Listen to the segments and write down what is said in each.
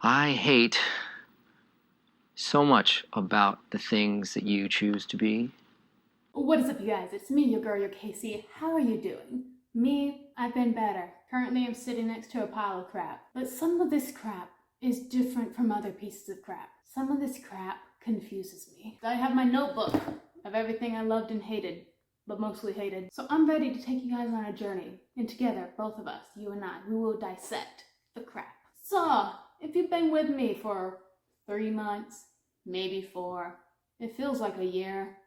I hate so much about the things that you choose to be. What is up, you guys? It's me, your girl, your Kasie. How are you doing? Me, I've been better. Currently, I'm sitting next to a pile of crap. But some of this crap is different from other pieces of crap. Some of this crap confuses me. I have my notebook of everything I loved and hated, but mostly hated. So I'm ready to take you guys on a journey. And together, both of us, you and I, we will dissect the crap. So, if you've been with me for 3 months, maybe 4, it feels like a year.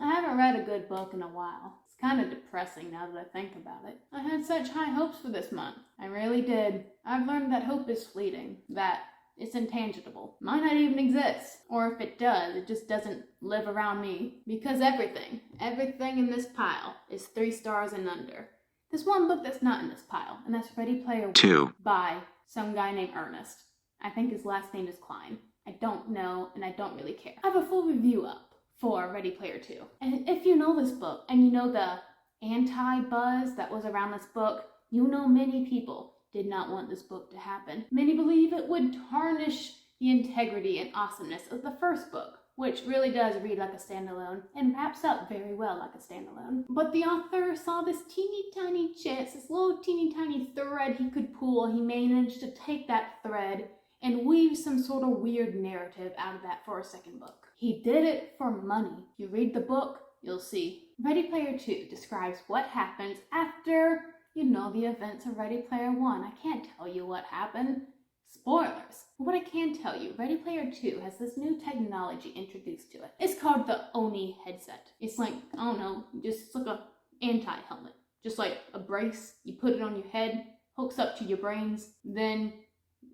I haven't read a good book in a while. It's kind of depressing now that I think about it. I had such high hopes for this month. I really did. I've learned that hope is fleeting, that it's intangible. Might not even exist. Or if it does, it just doesn't live around me. Because everything in this pile is 3 stars and under. There's one book that's not in this pile, and that's Ready Player One by some guy named Ernest. I think his last name is Cline. I don't know, and I don't really care. I have a full review up for Ready Player 2. And if you know this book, and you know the anti-buzz that was around this book, you know many people did not want this book to happen. Many believe it would tarnish the integrity and awesomeness of the first book, which really does read like a standalone and wraps up very well like a standalone. But the author saw this teeny tiny chance, this little teeny tiny thread he could pull. He managed to take that thread and weave some sort of weird narrative out of that for a second book. He did it for money. If you read the book, you'll see. Ready Player 2 describes what happens after you know the events of Ready Player 1. I can't tell you what happened. Spoilers. But what I can tell you, Ready Player 2 has this new technology introduced to it. It's called the Oni headset. It's like, I don't know, just like a anti-helmet. Just like a brace. You put it on your head, hooks up to your brains, then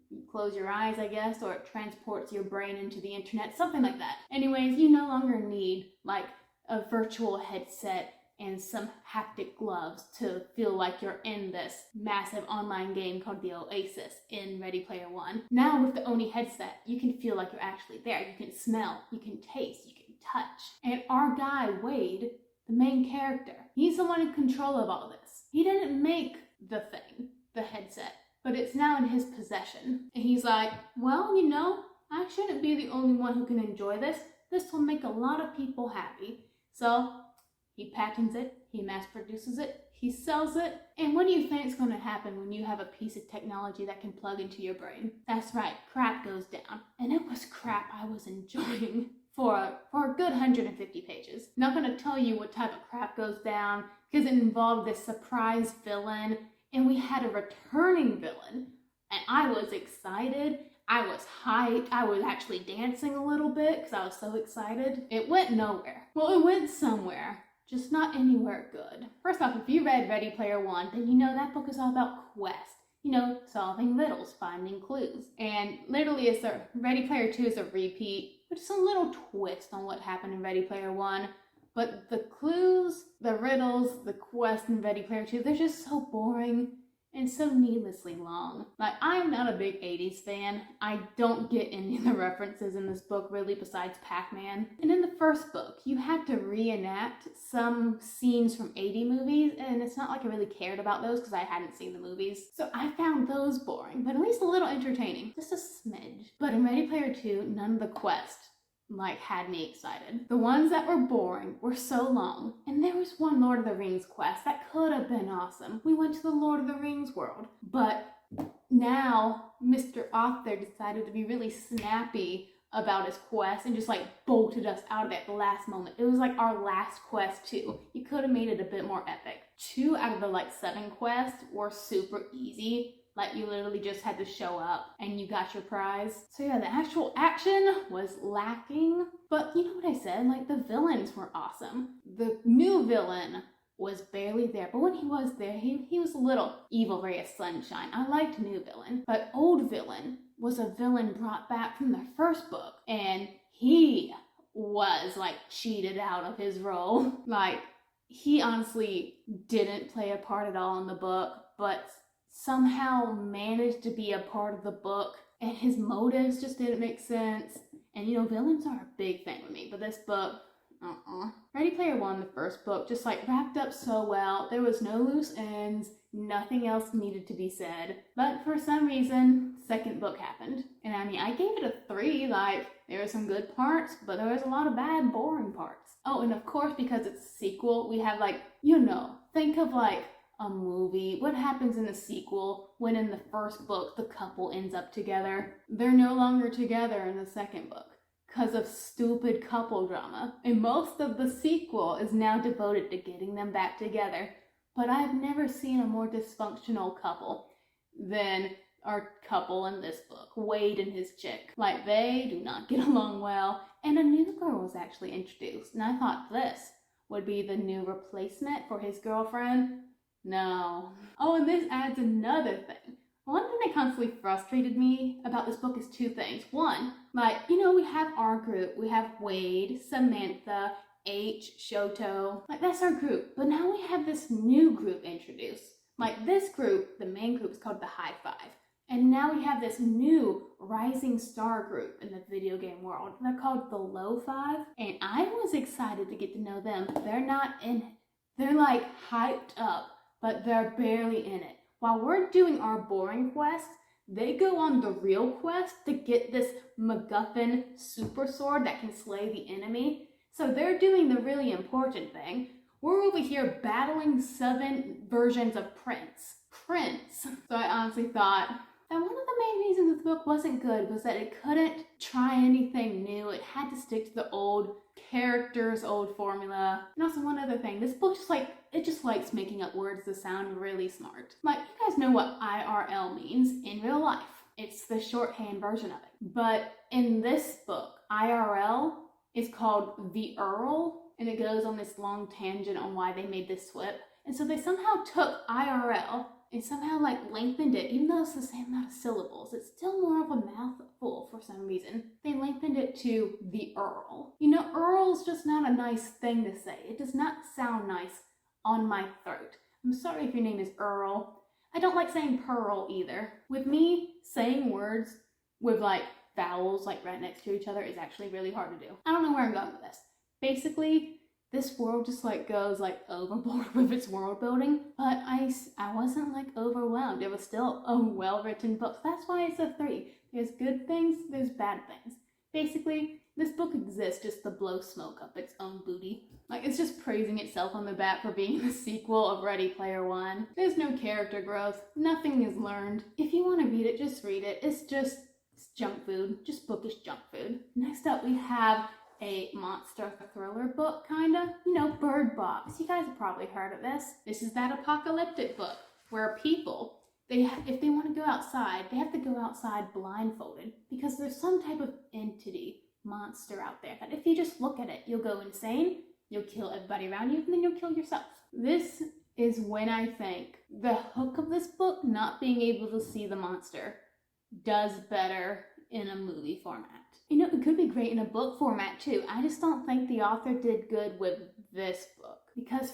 you close your eyes, I guess, or it transports your brain into the internet, something like that. Anyways, you no longer need like a virtual headset and some haptic gloves to feel like you're in this massive online game called the Oasis in Ready Player One. Now with the Oni headset, you can feel like you're actually there. You can smell, you can taste, you can touch. And our guy, Wade, the main character, he's the one in control of all this. He didn't make the thing, the headset, but it's now in his possession. And he's like, well, you know, I shouldn't be the only one who can enjoy this. This will make a lot of people happy. So he patents it, he mass produces it, he sells it. And what do you think is going to happen when you have a piece of technology that can plug into your brain? That's right, crap goes down. And it was crap I was enjoying for a good 150 pages. Not going to tell you what type of crap goes down because it involved this surprise villain. And we had a returning villain, and I was excited, I was hyped, I was actually dancing a little bit because I was so excited. It went nowhere. Well, it went somewhere, just not anywhere good. First off, if you read Ready Player One, then you know that book is all about quest. You know, solving riddles, finding clues. And literally, Ready Player 2 is a repeat, but it's a little twist on what happened in Ready Player 1. But the clues, the riddles, the quest in Ready Player 2, they're just so boring and so needlessly long. Like, I'm not a big 80s fan. I don't get any of the references in this book really besides Pac-Man. And in the first book, you had to reenact some scenes from 80 movies, and it's not like I really cared about those because I hadn't seen the movies. So I found those boring, but at least a little entertaining. Just a smidge. But in Ready Player 2, none of the quest had me excited. The ones that were boring were so long, and there was one Lord of the Rings quest that could have been awesome. We went to the Lord of the Rings world, but now Mr. Author decided to be really snappy about his quest and just bolted us out of it at the last moment. It was like our last quest too. You could have made it a bit more epic. 2 out of the 7 quests were super easy. You literally just had to show up and you got your prize. So yeah, the actual action was lacking. But you know what I said? The villains were awesome. The new villain was barely there. But when he was there, he was a little evil ray of sunshine. I liked new villain. But old villain was a villain brought back from the first book. And he was cheated out of his role. He honestly didn't play a part at all in the book. But somehow managed to be a part of the book, and his motives just didn't make sense. And villains are a big thing with me, but this book, Ready Player One, the first book, just wrapped up so well. There was no loose ends, nothing else needed to be said. But for some reason, second book happened. And I mean, I gave it a 3. Like, there were some good parts, but there was a lot of bad, boring parts. Oh, and of course, because it's a sequel, we have like, think of like a movie. What happens in a sequel when in the first book the couple ends up together? They're no longer together in the second book because of stupid couple drama. And most of the sequel is now devoted to getting them back together. But I've never seen a more dysfunctional couple than our couple in this book, Wade and his chick. Like, they do not get along well. And a new girl was actually introduced. And I thought this would be the new replacement for his girlfriend. No. Oh, and this adds another thing. One thing that constantly frustrated me about this book is 2 things. One, like, we have our group. We have Wade, Samantha, H, Shoto. Like, that's our group. But now we have this new group introduced. Like, this group, the main group, is called the High Five. And now we have this new rising star group in the video game world. They're called the Low Five. And I was excited to get to know them. They're not in it. They're like hyped up, but they're barely in it. While we're doing our boring quests, they go on the real quest to get this MacGuffin super sword that can slay the enemy. So they're doing the really important thing. We're over here battling 7 versions of Prince. So I honestly thought that one of the main reasons this book wasn't good was that it couldn't try anything new. It had to stick to the old characters, old formula. And also one other thing, this book just likes making up words that sound really smart. Like, you guys know what IRL means in real life. It's the shorthand version of it. But in this book, IRL is called the Earl, and it goes on this long tangent on why they made this swip. And so they somehow took IRL and somehow lengthened it, even though it's the same amount of syllables. It's still more of a mouthful for some reason. They lengthened it to the Earl. Earl's just not a nice thing to say. It does not sound nice on my throat. I'm sorry if your name is Earl. I don't like saying Pearl either. With me, saying words with vowels right next to each other is actually really hard to do. I don't know where I'm going with this. Basically, this world just goes overboard with its world building, but I wasn't overwhelmed. It was still a well-written book. That's why it's a 3. There's good things, there's bad things. Basically, this book exists just to blow smoke up its own booty. It's just praising itself on the back for being the sequel of Ready Player One. There's no character growth. Nothing is learned. If you want to read it, just read it. It's junk food. Just bookish junk food. Next up, we have a monster thriller book, kinda. Bird Box. You guys have probably heard of this. This is that apocalyptic book where people, if they want to go outside, they have to go outside blindfolded because there's some type of entity, monster out there that if you just look at it, you'll go insane, you'll kill everybody around you, and then you'll kill yourself. This is when I think the hook of this book, not being able to see the monster, does better in a movie format. It could be great in a book format too. I just don't think the author did good with this book. Because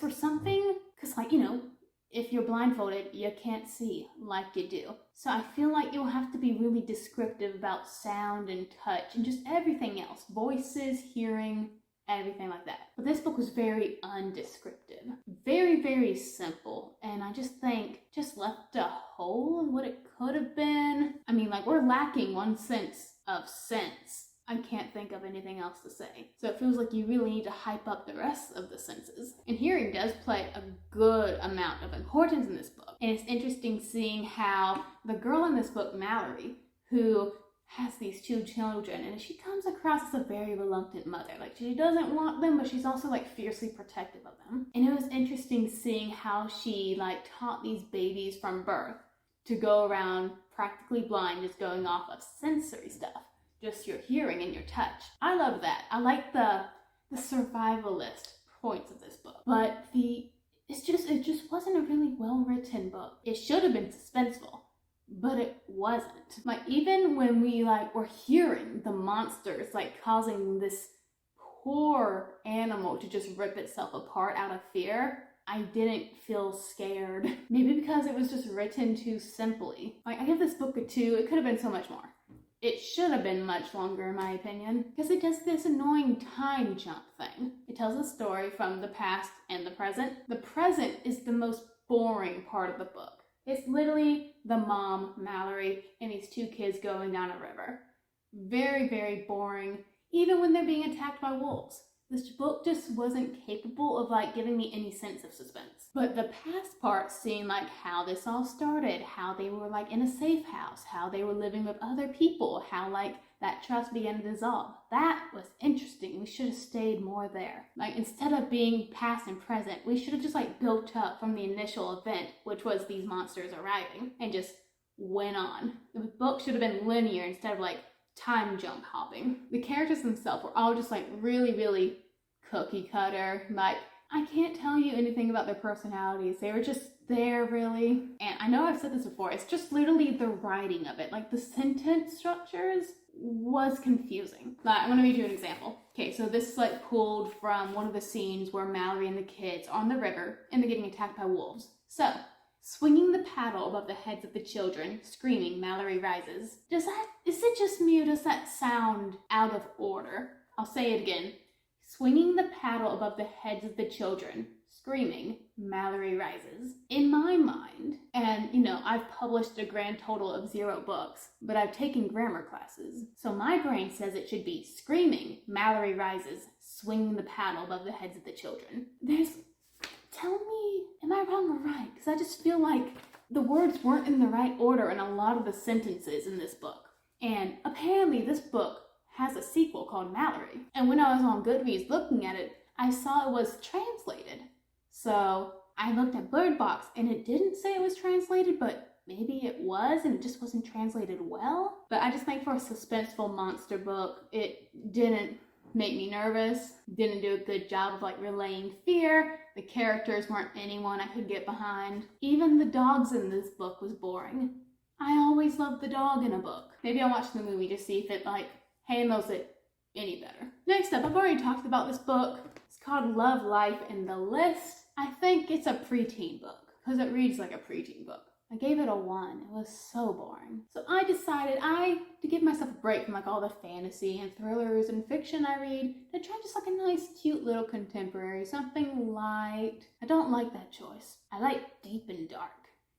if you're blindfolded, you can't see like you do. So I feel like you'll have to be really descriptive about sound and touch and just everything else. Voices, hearing, everything like that. But this book was very undescriptive. Very, very simple. And I just think just left a hole in what it could have been. We're lacking one sense of sense. I can't think of anything else to say. So it feels like you really need to hype up the rest of the senses. And hearing does play a good amount of importance in this book. And it's interesting seeing how the girl in this book, Mallory, who has these 2 children, and she comes across as a very reluctant mother. She doesn't want them, but she's also fiercely protective of them. And it was interesting seeing how she taught these babies from birth to go around practically blind, just going off of sensory stuff. Just your hearing and your touch. I love that. I like the survivalist points of this book. But it just wasn't a really well-written book. It should have been suspenseful, but it wasn't. Even when we were hearing the monsters causing this poor animal to just rip itself apart out of fear, I didn't feel scared. Maybe because it was just written too simply. I give this book a 2. It could have been so much more. It should have been much longer in my opinion, because it does this annoying time jump thing. It tells a story from the past and the present. The present is the most boring part of the book. It's literally the mom, Mallory, and these two kids going down a river. Very, very boring, even when they're being attacked by wolves. This book just wasn't capable of like giving me any sense of suspense. But the past part, seeing like how this all started, how they were like in a safe house, how they were living with other people, how like that trust began to dissolve. That was interesting. We should have stayed more there. Like instead of being past and present, we should have just like built up from the initial event, which was these monsters arriving, and just went on. The book should have been linear instead of like time jump hopping. The characters themselves were all just like really, really cookie cutter. Like, I can't tell you anything about their personalities. They were just there, really. And I know I've said this before, it's just literally the writing of it. Like, the sentence structures was confusing. Like, I'm gonna read you an example. Okay, so this is like pulled from one of the scenes where Mallory and the kids are on the river and they're getting attacked by wolves. So, swinging the paddle above the heads of the children, screaming, Mallory rises. Is it just me or does that sound out of order? I'll say it again. Swinging the paddle above the heads of the children, screaming, Mallory rises. In my mind, and you know, I've published a grand total of 0 books, but I've taken grammar classes. So my brain says it should be screaming, Mallory rises, swinging the paddle above the heads of the children. Tell me, am I wrong or right? Because I just feel like the words weren't in the right order in a lot of the sentences in this book. And apparently this book has a sequel called Mallory. And when I was on Goodreads looking at it, I saw it was translated. So I looked at Bird Box and it didn't say it was translated, but maybe it was and it just wasn't translated well. But I just think for a suspenseful monster book, it didn't make me nervous, didn't do a good job of like relaying fear. The characters weren't anyone I could get behind. Even the dogs in this book was boring. I always love the dog in a book. Maybe I'll watch the movie to see if it like handles it any better. Next up, I've already talked about this book. It's called Love, Life, and the List. I think it's a preteen book because it reads like a preteen book. I gave it a 1. It was so boring. So I decided to give myself a break from like all the fantasy and thrillers and fiction I read to try just like a nice, cute little contemporary, something light. I don't like that choice. I like deep and dark.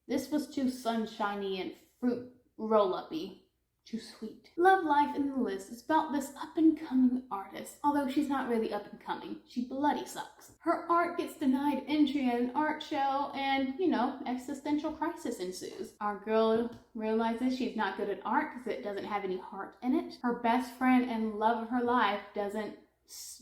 This was too sunshiny and fruit roll-up-y. Too sweet. Love, Life, and the List is about this up-and-coming artist, although she's not really up-and-coming. She bloody sucks. Her art gets denied entry at an art show, and, you know, existential crisis ensues. Our girl realizes she's not good at art because it doesn't have any heart in it. Her best friend and love of her life doesn't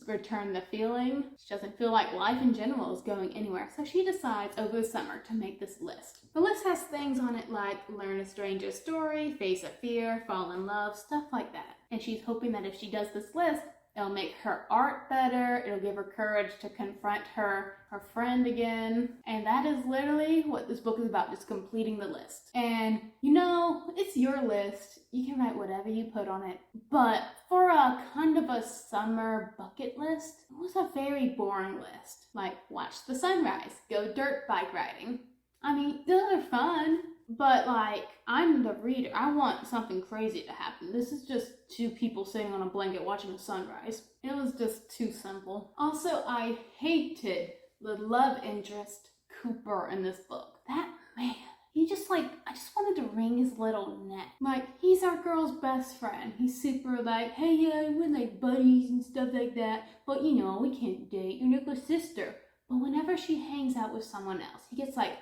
return the feeling. She doesn't feel like life in general is going anywhere, so she decides over the summer to make this list. The list has things on it like learn a stranger's story, face a fear, fall in love, stuff like that. And she's hoping that if she does this list, it'll make her art better, it'll give her courage to confront her friend again. And that is literally what this book is about, just completing the list. And you know, it's your list. You can write whatever you put on it. But for a kind of a summer bucket list, it was a very boring list. Like, watch the sunrise, go dirt bike riding. I mean, those are fun, but like, I'm the reader. I want something crazy to happen. This is just 2 people sitting on a blanket watching a sunrise. It was just too simple. Also, I hated the love interest Cooper in this book. That man, he just like, I just wanted to wring his little neck. Like, he's our girl's best friend. He's super like, hey, yeah, we're like buddies and stuff like that, but you know, we can't date. You're Nico's sister. But whenever she hangs out with someone else, he gets like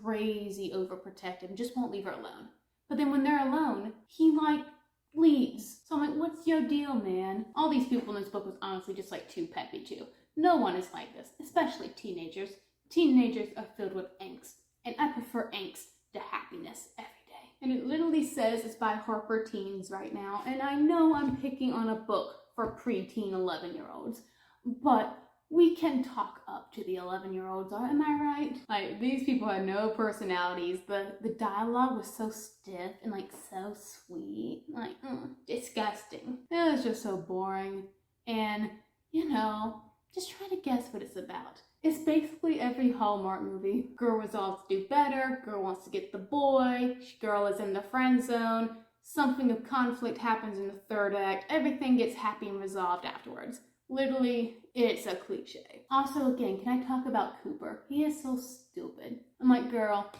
crazy overprotective and just won't leave her alone. But then when they're alone, he like leaves. So I'm like, what's your deal, man? All these people in this book was honestly just like too peppy too. No one is like this, especially teenagers. Teenagers are filled with angst, and I prefer angst to happiness every day. And it literally says it's by Harper Teens right now, and I know I'm picking on a book for preteen 11-year-olds, but we can talk up to the 11-year-olds, am I right? Like, these people had no personalities. The dialogue was so stiff and like so sweet. Like, disgusting. It was just so boring. And, you know, just try to guess what it's about. It's basically every Hallmark movie. Girl resolves to do better, girl wants to get the boy, girl is in the friend zone, something of conflict happens in the 3rd act, everything gets happy and resolved afterwards. Literally, it's a cliche. Also, again, can I talk about Cooper? He is so stupid. I'm like, girl,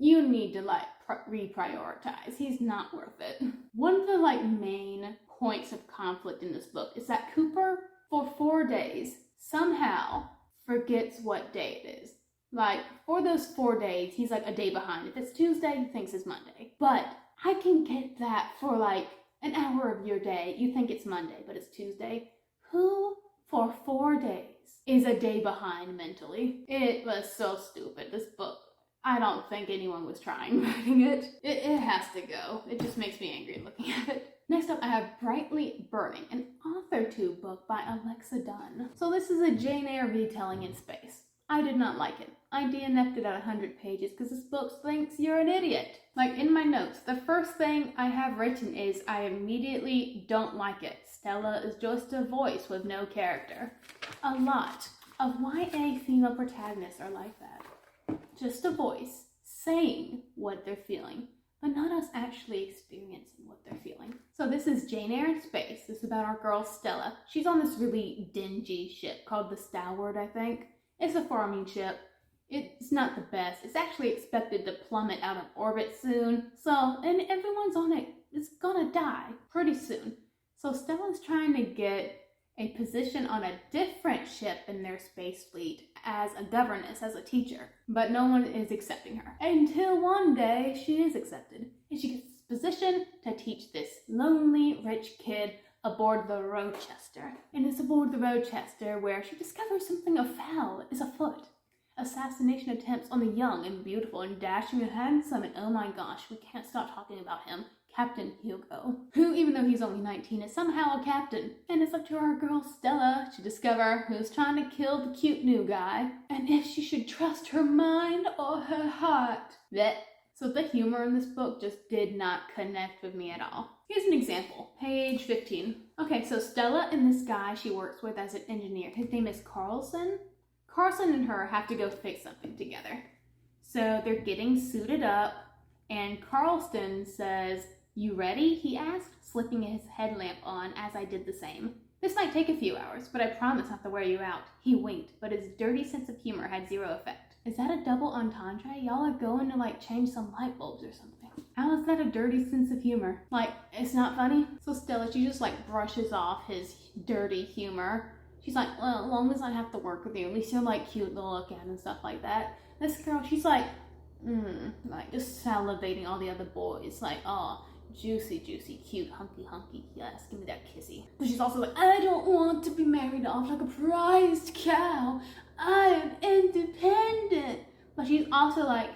you need to like reprioritize. He's not worth it. One of the like main points of conflict in this book is that Cooper, for 4 days, somehow forgets what day it is. Like, for those 4 days, he's like a day behind. If it's Tuesday, he thinks it's Monday. But I can get that for like an hour of your day. You think it's Monday, but it's Tuesday. Who, for 4 days, is a day behind mentally? It was so stupid. This book, I don't think anyone was trying writing it. It has to go. It just makes me angry looking at it. Next up, I have Brightly Burning, an author 2 book by Alexa Donne. So this is a Jane Eyre retelling in space. I did not like it. I DNF'd it at 100 pages because this book thinks you're an idiot. Like, in my notes, the first thing I have written is I immediately don't like it. Stella is just a voice with no character. A lot of YA female protagonists are like that. Just a voice saying what they're feeling, but not us actually experiencing what they're feeling. So this is Jane Eyre in space. This is about our girl Stella. She's on this really dingy ship called the Stalwart, I think. It's a farming ship. It's not the best. It's actually expected to plummet out of orbit soon. And everyone's on it. It's gonna die pretty soon. So Stella's trying to get a position on a different ship in their space fleet as a governess, as a teacher. But no one is accepting her. Until one day, she is accepted. And she gets this position to teach this lonely, rich kid aboard the Rochester. And it's aboard the Rochester where she discovers something foul is afoot. Assassination attempts on the young and beautiful and dashing and handsome, and oh my gosh, we can't stop talking about him, Captain Hugo, who, even though he's only 19, is somehow a captain. And it's up to our girl Stella to discover who's trying to kill the cute new guy, and if she should trust her mind or her heart. Blech. So the humor in this book just did not connect with me at all. Here's an example, page 15. Okay, so Stella and this guy she works with as an engineer, his name is Carlson. Carlson and her have to go fix something together. So they're getting suited up, and Carlson says, "You ready?" he asked, slipping his headlamp on as I did the same. "This might take a few hours, but I promise not to wear you out." He winked, but his dirty sense of humor had zero effect. Is that a double entendre? Y'all are going to like change some light bulbs or something. How is that a dirty sense of humor? Like, it's not funny? So Stella, she just like brushes off his dirty humor. She's like, well, as long as I have to work with you, at least you're like cute to look at and stuff like that. This girl, she's like just salivating all the other boys. Like, oh, juicy, juicy, cute, hunky, hunky. Yes, give me that kissy. But she's also like, I don't want to be married off like a prized cow. I am independent. But she's also like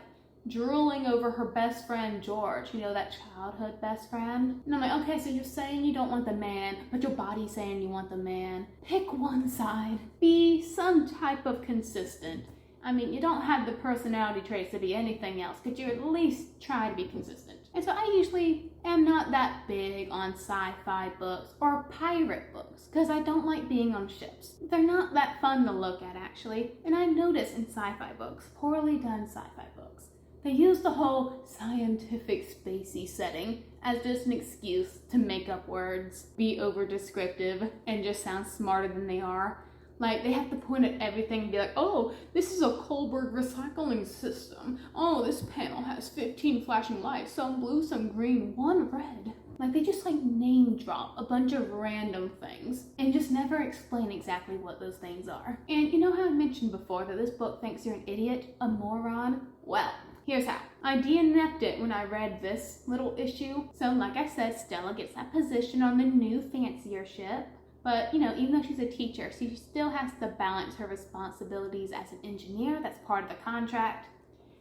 drooling over her best friend, George. You know, that childhood best friend? And I'm like, okay, so you're saying you don't want the man, but your body's saying you want the man. Pick one side. Be some type of consistent. I mean, you don't have the personality traits to be anything else. Could you at least try to be consistent? And so I usually am not that big on sci-fi books or pirate books because I don't like being on ships. They're not that fun to look at, actually. And I notice in sci-fi books, poorly done sci-fi books, they use the whole scientific spacey setting as just an excuse to make up words, be over descriptive, and just sound smarter than they are. Like, they have to point at everything and be like, oh, this is a Kohlberg recycling system. Oh, this panel has 15 flashing lights, some blue, some green, one red. Like, they just like name drop a bunch of random things and just never explain exactly what those things are. And you know how I mentioned before that this book thinks you're an idiot, a moron? Well, here's how. I DNF'd it when I read this little issue. So like I said, Stella gets that position on the new fancier ship. But, you know, even though she's a teacher, she still has to balance her responsibilities as an engineer. That's part of the contract.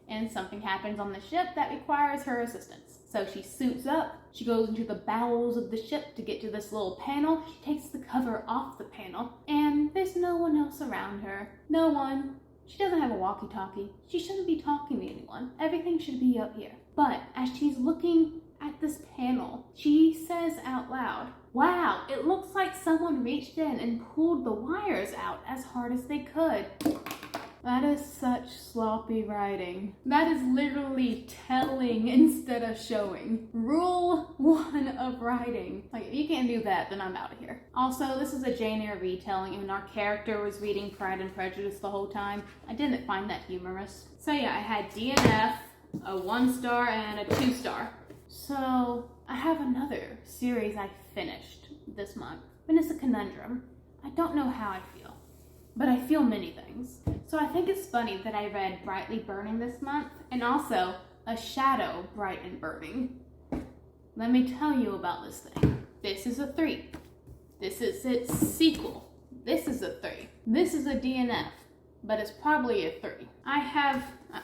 And something happens on the ship that requires her assistance. So she suits up, she goes into the bowels of the ship to get to this little panel. She takes the cover off the panel, and there's no one else around her. No one. She doesn't have a walkie-talkie. She shouldn't be talking to anyone. Everything should be up here. But as she's looking at this panel, she says out loud, wow, it looks like someone reached in and pulled the wires out as hard as they could. That is such sloppy writing. That is literally telling instead of showing. Rule 1 of writing. Like, if you can't do that, then I'm out of here. Also, this is a Jane Eyre retelling, and our character was reading Pride and Prejudice the whole time. I didn't find that humorous. So yeah, I had DNF a 1-star, and a 2-star. So I have another series I finished this month, and it's a conundrum. I don't know how I feel, but I feel many things. So I think it's funny that I read Brightly Burning this month, and also A Shadow Bright and Burning. Let me tell you about this thing. This is a 3. This is its sequel. This is a 3. This is a DNF, but it's probably a 3.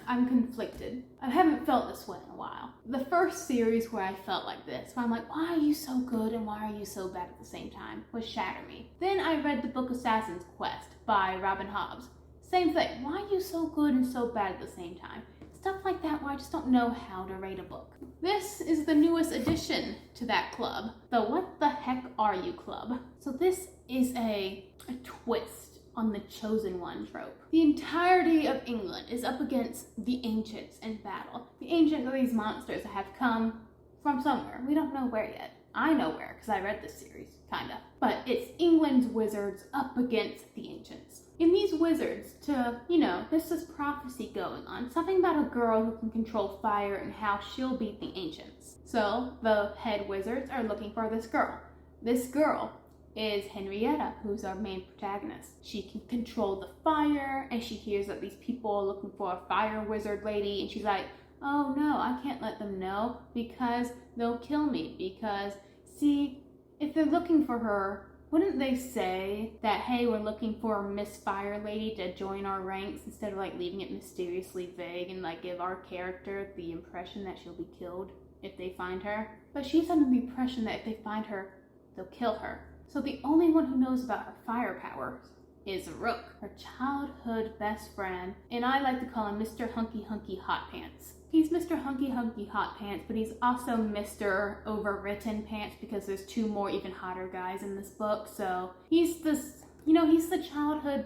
I'm conflicted. I haven't felt this way in a while. The first series where I felt like this, where I'm like, why are you so good and why are you so bad at the same time, was Shatter Me. Then I read the book Assassin's Quest by Robin Hobbs. Same thing. Why are you so good and so bad at the same time? Stuff like that where I just don't know how to rate a book. This is the newest addition to that club, the What the Heck Are You Club. So this is a twist on the chosen one trope. The entirety of England is up against the ancients in battle. The ancients are these monsters that have come from somewhere. We don't know where yet. I know where, because I read this series, kinda. But it's England's wizards up against the ancients. In these wizards, there's this prophecy going on. Something about a girl who can control fire and how she'll beat the ancients. So the head wizards are looking for this girl. This girl is Henrietta, who's our main protagonist. She can control the fire, and she hears that these people are looking for a fire wizard lady, and she's like, oh no, I can't let them know because they'll kill me. Because, see, if they're looking for her, wouldn't they say that, hey, we're looking for Miss Fire Lady to join our ranks, instead of leaving it mysteriously vague and give our character the impression that she'll be killed if they find her? But she's under the impression that if they find her, they'll kill her. So the only one who knows about her fire powers is Rook, her childhood best friend, and I like to call him Mr. Hunky Hunky Hot Pants. He's Mr. Hunky Hunky Hot Pants, but he's also Mr. Overwritten Pants because there's 2 more even hotter guys in this book. So he's this, he's the childhood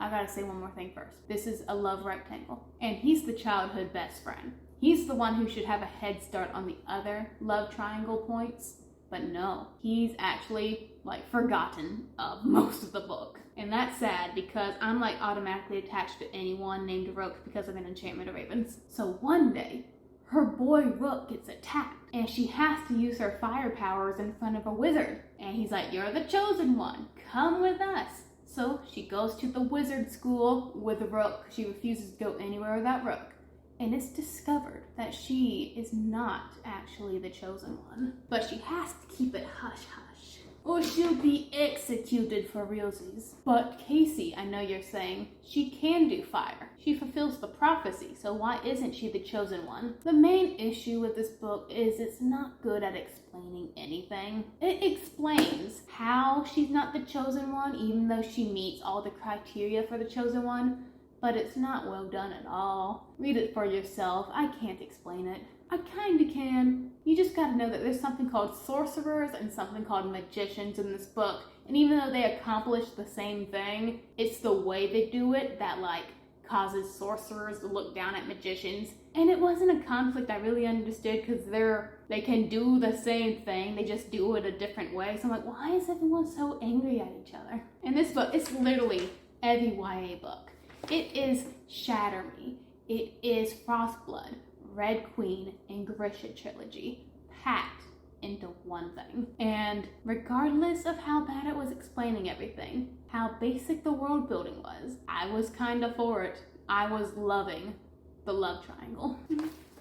I gotta say one more thing first. This is a love rectangle, and he's the childhood best friend. He's the one who should have a head start on the other love triangle points. But no, he's actually forgotten of most of the book. And that's sad because I'm automatically attached to anyone named Rook because of an Enchantment of Ravens. So one day, her boy Rook gets attacked and she has to use her fire powers in front of a wizard. And he's like, you're the chosen one, come with us. So she goes to the wizard school with Rook. She refuses to go anywhere without Rook. And it's discovered that she is not actually the chosen one. But she has to keep it hush-hush, or she'll be executed for realsies. But Kasie, I know you're saying, she can do fire. She fulfills the prophecy, so why isn't she the chosen one? The main issue with this book is it's not good at explaining anything. It explains how she's not the chosen one, even though she meets all the criteria for the chosen one. But it's not well done at all. Read it for yourself. I can't explain it. I kinda can. You just gotta know that there's something called sorcerers and something called magicians in this book. And even though they accomplish the same thing, it's the way they do it that causes sorcerers to look down at magicians. And it wasn't a conflict I really understood because they can do the same thing, they just do it a different way. So I'm like, why is everyone so angry at each other? And this book, it's literally every YA book. It is Shatter Me, it is Frostblood, Red Queen, and Grisha Trilogy packed into one thing. And regardless of how bad it was explaining everything, how basic the world building was, I was kinda for it. I was loving the love triangle.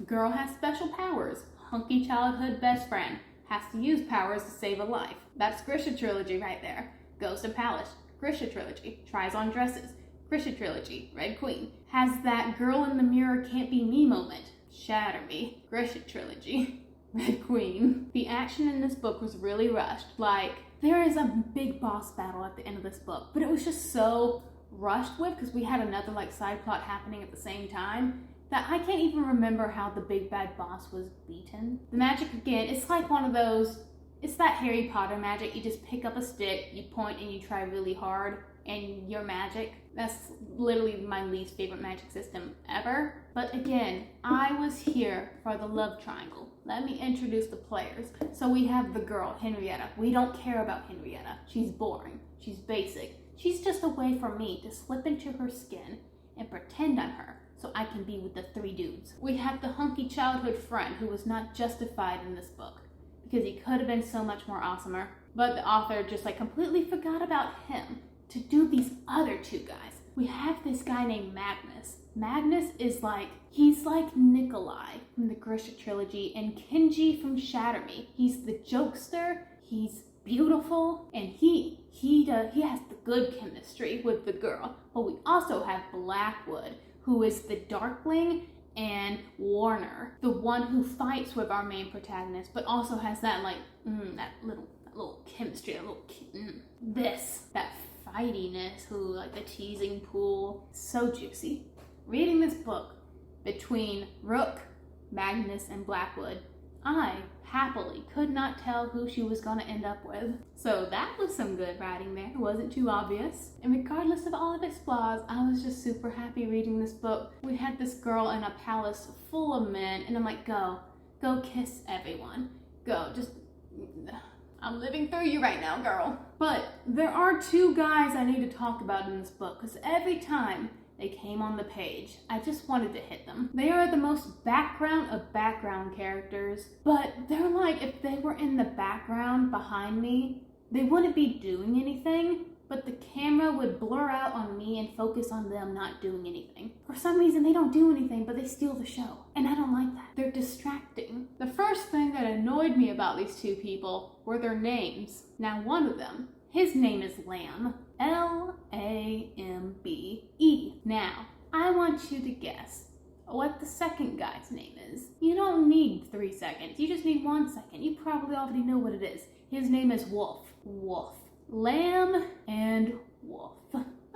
Girl has special powers. Hunky childhood best friend has to use powers to save a life. That's Grisha Trilogy right there. Goes to Palace, Grisha Trilogy. Tries on dresses, Grisha Trilogy. Red Queen has that girl in the mirror can't be me moment. Shatter Me, Grisha Trilogy. Red Queen. The action in this book was really rushed. There is a big boss battle at the end of this book, but it was just so rushed with because we had another side plot happening at the same time that I can't even remember how the big bad boss was beaten. The magic, again, it's one of those, it's that Harry Potter magic. You just pick up a stick, you point, and you try really hard, and you're magic. That's literally my least favorite magic system ever. But again, I was here for the love triangle. Let me introduce the players. So we have the girl, Henrietta. We don't care about Henrietta. She's boring. She's basic. She's just a way for me to slip into her skin and pretend I'm her. so I can be with the 3 dudes. We have the hunky childhood friend who was not justified in this book because he could have been so much more awesomer, but the author just like completely forgot about him to do these other 2 guys. We have this guy named Magnus. Magnus is like, he's like Nikolai from the Grisha trilogy and Kenji from Shatter Me. He's the jokester, he's beautiful, and he has the good chemistry with the girl. But we also have Blackwood, who is the Darkling, and Warner, the one who fights with our main protagonist, but also has that like, that little chemistry, that fightiness, who like the teasing pool. So juicy. Reading this book between Rook, Magnus, and Blackwood, I happily could not tell who she was going to end up with. So that was some good writing there. It wasn't too obvious. And regardless of all of its flaws, I was just super happy reading this book. We had this girl in a palace full of men, and I'm like, go kiss everyone. Go, just, I'm living through you right now, girl. But there are 2 guys I need to talk about in this book, because every time they came on the page, I just wanted to hit them. They are the most background of background characters, but they're like, if they were in the background behind me, they wouldn't be doing anything, but the camera would blur out on me and focus on them not doing anything. For some reason, they don't do anything, but they steal the show. And I don't like that. They're distracting. The first thing that annoyed me about these 2 people were their names. Now, one of them, his name is Lamb. Lambe. Now, I want you to guess what the second guy's name is. You don't need 3 seconds. You just need 1 second. You probably already know what it is. His name is Wolf. Wolf. Lamb and Wolf.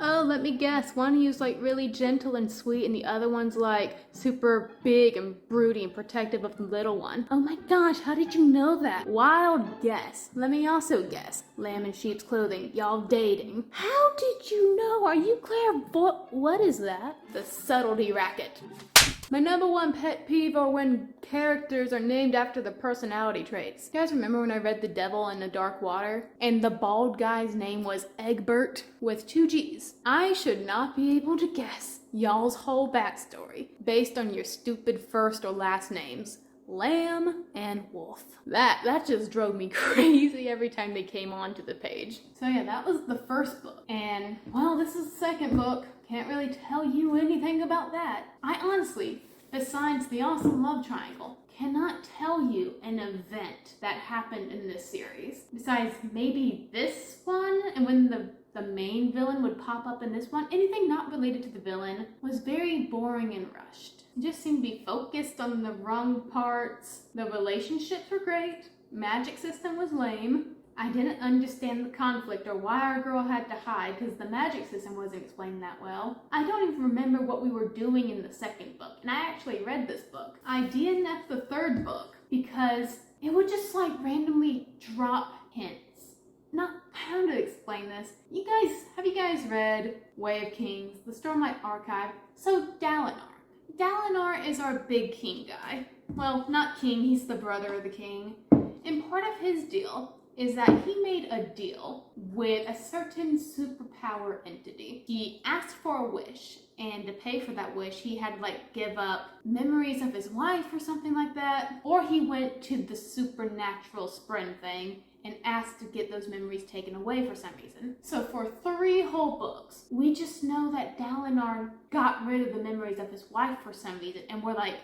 Oh, let me guess. One who's like really gentle and sweet, and the other one's like super big and broody and protective of the little one. Oh my gosh, how did you know that? Wild guess. Let me also guess. Lamb in sheep's clothing. Y'all dating. How did you know? Are you clairvoyant? What is that? The subtlety racket. My number 1 pet peeve are when characters are named after the personality traits. You guys remember when I read The Devil in the Dark Water? And the bald guy's name was Egbert with 2 G's. I should not be able to guess y'all's whole backstory based on your stupid first or last names. Lamb and Wolf. That just drove me crazy every time they came onto the page. So yeah, that was the first book. And well, this is the second book. Can't really tell you anything about that. I honestly, besides the awesome love triangle, cannot tell you an event that happened in this series. Besides maybe this one, and when the main villain would pop up in this one, anything not related to the villain was very boring and rushed. It just seemed to be focused on the wrong parts. The relationships were great. Magic system was lame. I didn't understand the conflict or why our girl had to hide because the magic system wasn't explained that well. I don't even remember what we were doing in the second book, and I actually read this book. I DNF'd the third book because it would just like randomly drop hints. How to explain this? Have you guys read Way of Kings, the Stormlight Archive? So Dalinar is our big king guy. Well, not king, he's the brother of the king. And part of his deal is that he made a deal with a certain superpower entity. He asked for a wish, and to pay for that wish, he had to like give up memories of his wife or something like that. Or he went to the supernatural spring thing and asked to get those memories taken away for some reason. So for 3 whole books, we just know that Dalinar got rid of the memories of his wife for some reason, and we're like,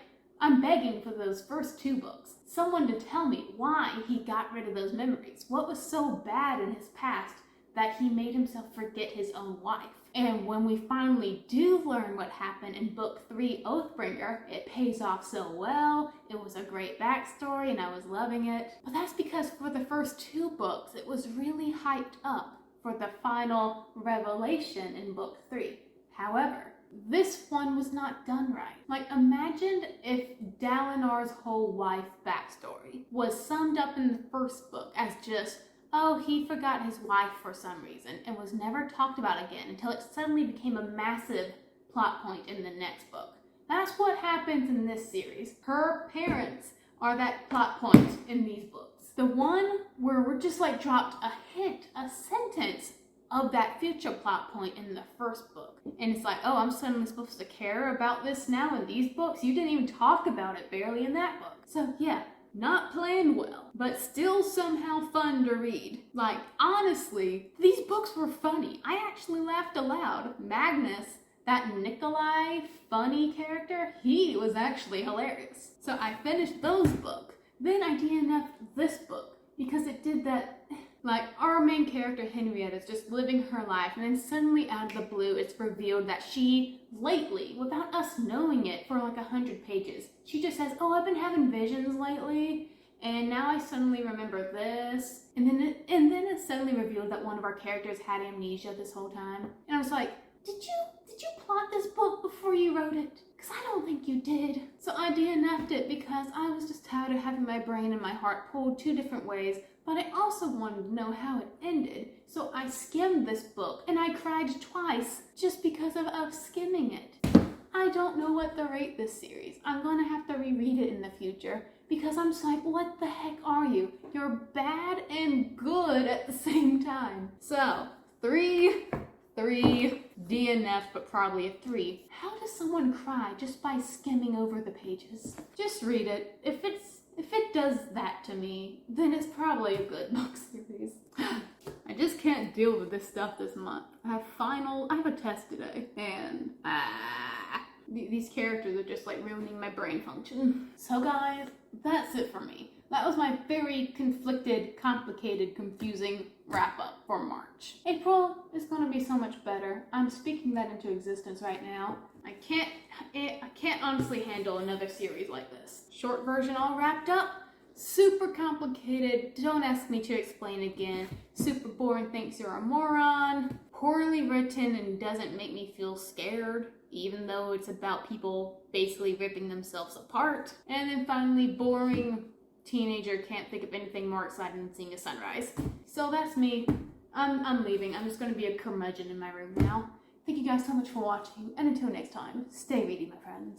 I'm begging for those first 2 books. Someone to tell me why he got rid of those memories. What was so bad in his past that he made himself forget his own wife? And when we finally do learn what happened in book 3, Oathbringer, it pays off so well. It was a great backstory and I was loving it. But that's because for the first 2 books, it was really hyped up for the final revelation in book 3. However, this one was not done right. Like, imagine if Dalinar's whole wife backstory was summed up in the first book as just, oh, he forgot his wife for some reason and was never talked about again until it suddenly became a massive plot point in the next book. That's what happens in this series. Her parents are that plot point in these books. The one where we're just like dropped a hint, a sentence of that future plot point in the first book. And it's like, oh, I'm suddenly supposed to care about this now in these books? You didn't even talk about it barely in that book. So yeah, not planned well, but still somehow fun to read. Like, honestly, these books were funny. I actually laughed aloud. Magnus, that Nikolai funny character, he was actually hilarious. So I finished those books. Then I DNF'd this book because it did that, like, our main character Henrietta is just living her life, and then suddenly out of the blue it's revealed that she lately, without us knowing it for like 100 pages, she just says, oh, I've been having visions lately, and now I suddenly remember this. And then it suddenly revealed that one of our characters had amnesia this whole time. And I was like, did you plot this book before you wrote it? Because I don't think you did. So I DNF'd it because I was just tired of having my brain and my heart pulled two different ways, but I also wanted to know how it ended. So I skimmed this book, and I cried twice just because of skimming it. I don't know what to rate this series. I'm going to have to reread it in the future because I'm just like, what the heck are you? You're bad and good at the same time. So, 3, DNF, but probably a 3. How does someone cry just by skimming over the pages? Just read it. If it does that to me, then it's probably a good book series. I just can't deal with this stuff this month. I have a test today, and these characters are just like ruining my brain function. So guys, that's it for me. That was my very conflicted, complicated, confusing wrap up for March. April is going to be so much better. I'm speaking that into existence right now. I can't honestly handle another series like this. Short version all wrapped up. Super complicated. Don't ask me to explain again. Super boring, thinks you're a moron. Poorly written and doesn't make me feel scared, even though it's about people basically ripping themselves apart. And then finally, boring teenager can't think of anything more exciting than seeing a sunrise. So that's me. I'm leaving. I'm just going to be a curmudgeon in my room now. Thank you guys so much for watching, and until next time, stay reading, my friends.